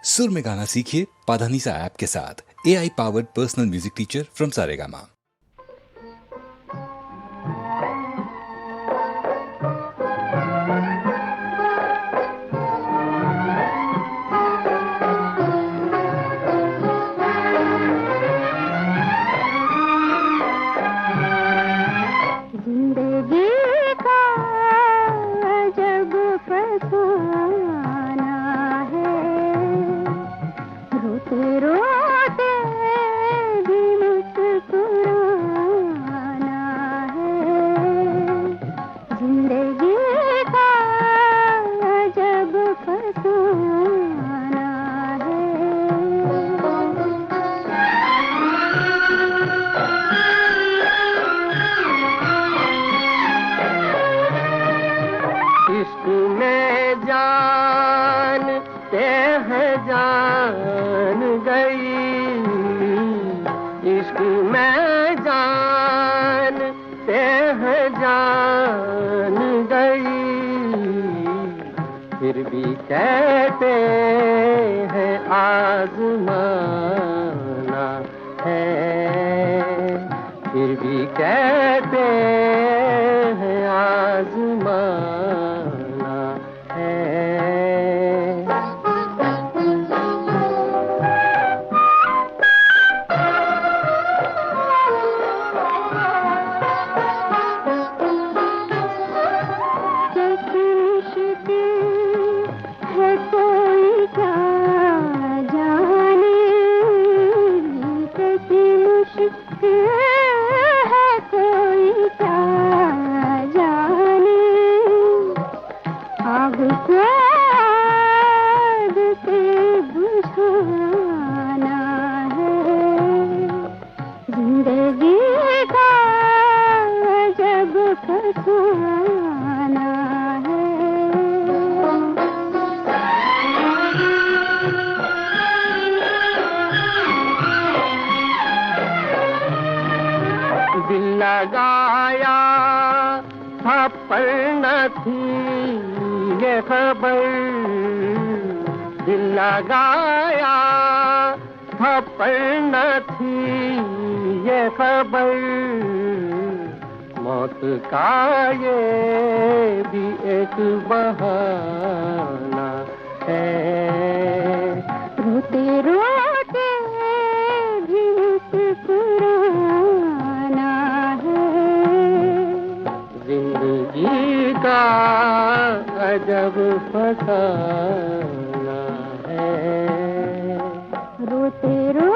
सुर में गाना सीखिए पाधानीसा ऐप के साथ। AI powered personal music teacher from Saregama. इश्क में जान ते है जान गई, इश्क में जान ते है जान गई, फिर भी कहते हैं आज़माना है, फिर भी कहते हैं आज़माना है। दिल लगाया था पर न थी ये खबर, दिल लगाया था पर न थी ये खबर, मौत का ये भी एक बहाना है। रोते रोते भी मुस्कुराना है, जिंदगी का अजब फसाना है। रोते रोते